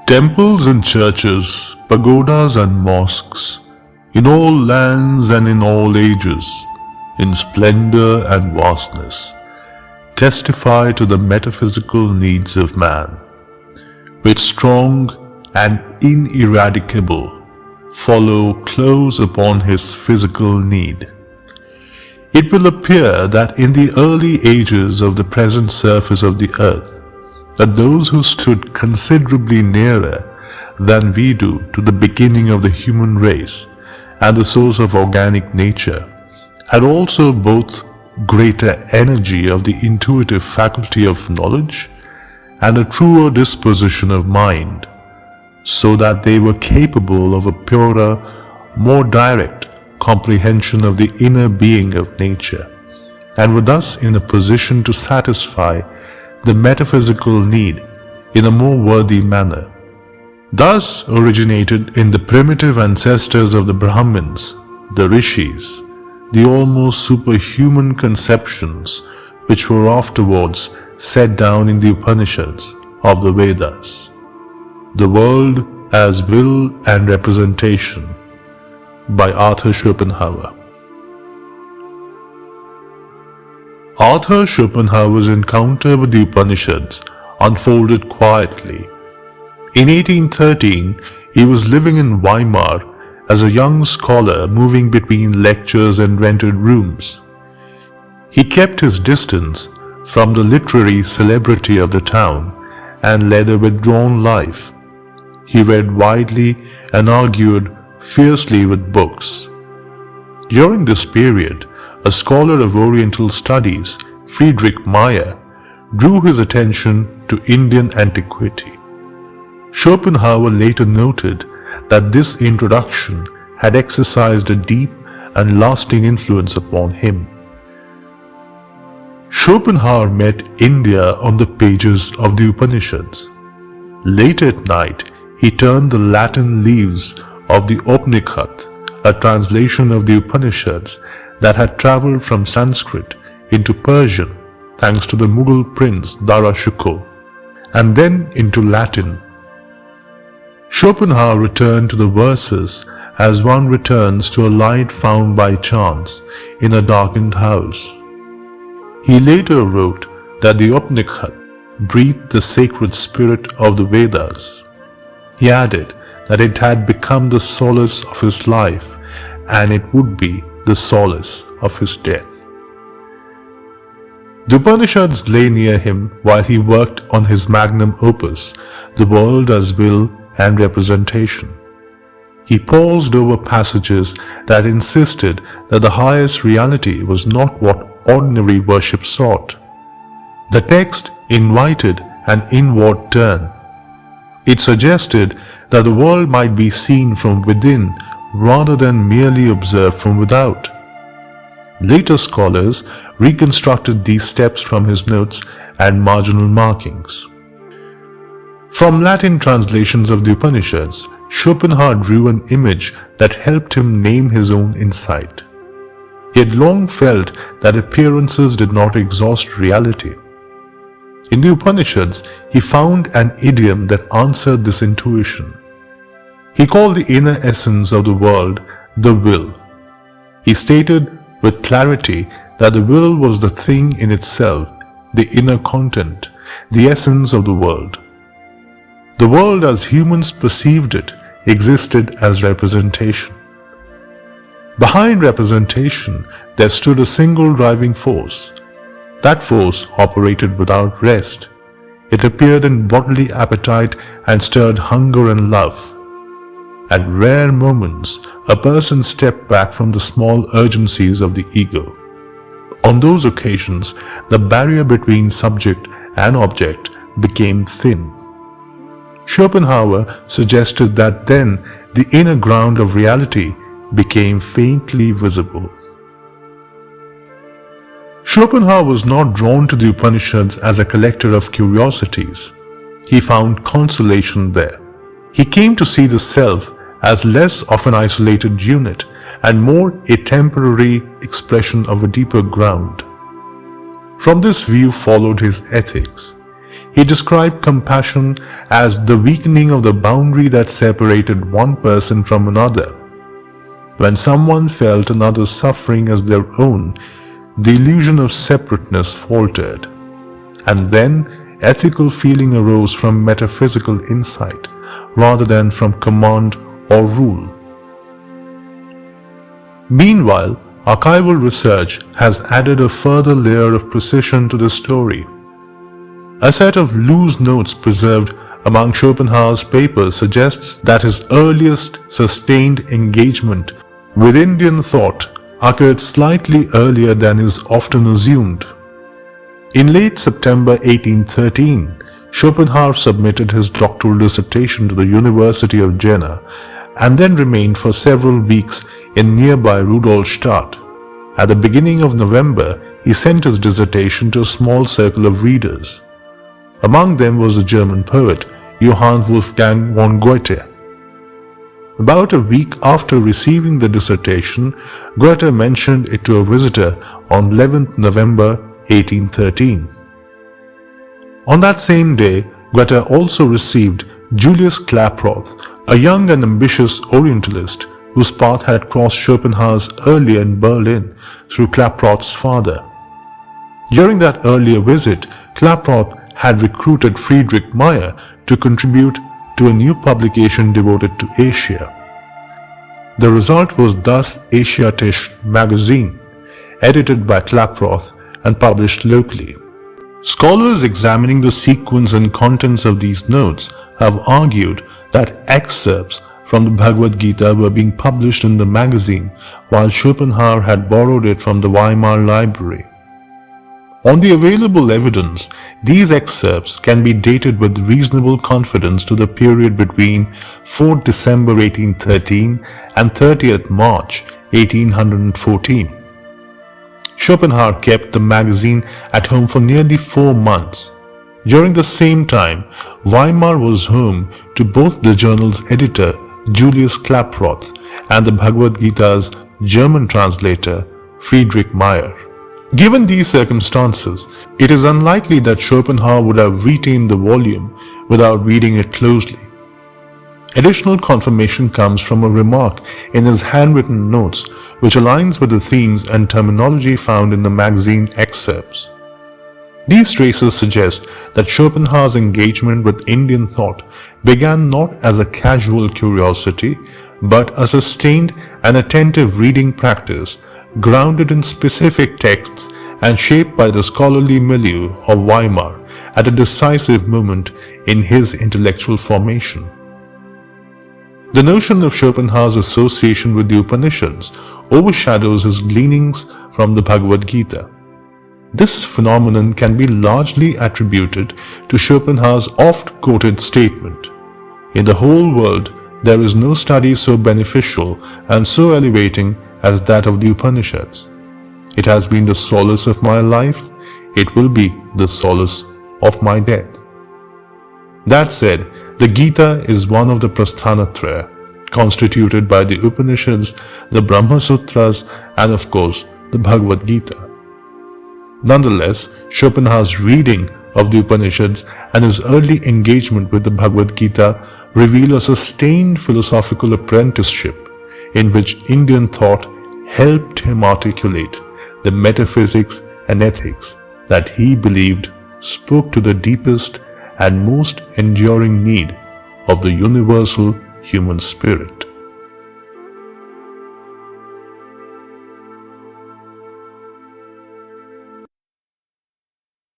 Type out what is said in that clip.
Temples and churches, pagodas and mosques, in all lands and in all ages, in splendor and vastness, testify to the metaphysical needs of man, which strong and ineradicable follow close upon his physical need. It will appear that in the early ages of the present surface of the earth, that those who stood considerably nearer than we do to the beginning of the human race and the source of organic nature had also both greater energy of the intuitive faculty of knowledge and a truer disposition of mind, so that they were capable of a purer, more direct comprehension of the inner being of nature, and were thus in a position to satisfy the metaphysical need in a more worthy manner. Thus originated in the primitive ancestors of the Brahmins, the rishis, the almost superhuman conceptions which were afterwards set down in the Upanishads of the Vedas. The World as Will and Representation by Arthur Schopenhauer. Arthur Schopenhauer's encounter with the Upanishads unfolded quietly. In 1813, he was living in Weimar as a young scholar moving between lectures and rented rooms. He kept his distance from the literary celebrity of the town and led a withdrawn life. He read widely and argued fiercely with books. During this period, a scholar of Oriental studies, Friedrich Majer, drew his attention to Indian antiquity. Schopenhauer later noted that this introduction had exercised a deep and lasting influence upon him. Schopenhauer met India on the pages of the Upanishads. Late at night, he turned the Latin leaves of the Oupnek'hat, a translation of the Upanishads that had travelled from Sanskrit into Persian thanks to the Mughal prince Dara Shukoh, and then into Latin. Schopenhauer returned to the verses as one returns to a light found by chance in a darkened house. He later wrote that the Upanishad breathed the sacred spirit of the Vedas. He added that it had become the solace of his life and it would be the solace of his death. The Upanishads lay near him while he worked on his magnum opus, The World as Will and Representation. He paused over passages that insisted that the highest reality was not what ordinary worship sought. The text invited an inward turn. It suggested that the world might be seen from within rather than merely observed from without. Later scholars reconstructed these steps from his notes and marginal markings. From Latin translations of the Upanishads, Schopenhauer drew an image that helped him name his own insight. He had long felt that appearances did not exhaust reality. In the Upanishads, he found an idiom that answered this intuition. He called the inner essence of the world the will. He stated with clarity that the will was the thing in itself, the inner content, the essence of the world. The world as humans perceived it existed as representation. Behind representation, there stood a single driving force. That force operated without rest. It appeared in bodily appetite and stirred hunger and love. At rare moments, a person stepped back from the small urgencies of the ego. On those occasions, the barrier between subject and object became thin. Schopenhauer suggested that then the inner ground of reality became faintly visible. Schopenhauer was not drawn to the Upanishads as a collector of curiosities. He found consolation there. He came to see the self as less of an isolated unit and more a temporary expression of a deeper ground. From this view followed his ethics. He described compassion as the weakening of the boundary that separated one person from another. When someone felt another's suffering as their own, the illusion of separateness faltered, and then ethical feeling arose from metaphysical insight rather than from command or rule. Meanwhile, archival research has added a further layer of precision to the story. A set of loose notes preserved among Schopenhauer's papers suggests that his earliest sustained engagement with Indian thought occurred slightly earlier than is often assumed. In late September 1813, Schopenhauer submitted his doctoral dissertation to the University of Jena and then remained for several weeks in nearby Rudolstadt. At the beginning of November, he sent his dissertation to a small circle of readers. Among them was the German poet Johann Wolfgang von Goethe. About a week after receiving the dissertation, Goethe mentioned it to a visitor on 11th November 1813. On that same day, Goethe also received Julius Klaproth, a young and ambitious orientalist whose path had crossed Schopenhauer's earlier in Berlin through Klaproth's father. During that earlier visit, Klaproth had recruited Friedrich Majer to contribute to a new publication devoted to Asia. The result was thus Asiatic Magazine, edited by Klaproth and published locally. Scholars examining the sequence and contents of these notes have argued that excerpts from the Bhagavad Gita were being published in the magazine while Schopenhauer had borrowed it from the Weimar library. On the available evidence, these excerpts can be dated with reasonable confidence to the period between 4th December 1813 and 30th March 1814. Schopenhauer kept the magazine at home for nearly 4 months. During the same time, Weimar was home to both the journal's editor, Julius Klaproth, and the Bhagavad Gita's German translator, Friedrich Majer. Given these circumstances, it is unlikely that Schopenhauer would have retained the volume without reading it closely. Additional confirmation comes from a remark in his handwritten notes which aligns with the themes and terminology found in the magazine excerpts. These traces suggest that Schopenhauer's engagement with Indian thought began not as a casual curiosity, but a sustained and attentive reading practice grounded in specific texts and shaped by the scholarly milieu of Weimar at a decisive moment in his intellectual formation. The notion of Schopenhauer's association with the Upanishads overshadows his gleanings from the Bhagavad Gita. This phenomenon can be largely attributed to Schopenhauer's oft-quoted statement, "In the whole world, there is no study so beneficial and so elevating as that of the Upanishads. It has been the solace of my life, it will be the solace of my death." That said, the Gita is one of the Prasthanatraya, constituted by the Upanishads, the Brahma Sutras, and of course, the Bhagavad Gita. Nonetheless, Schopenhauer's reading of the Upanishads and his early engagement with the Bhagavad Gita reveal a sustained philosophical apprenticeship in which Indian thought helped him articulate the metaphysics and ethics that he believed spoke to the deepest and most enduring need of the universal human spirit.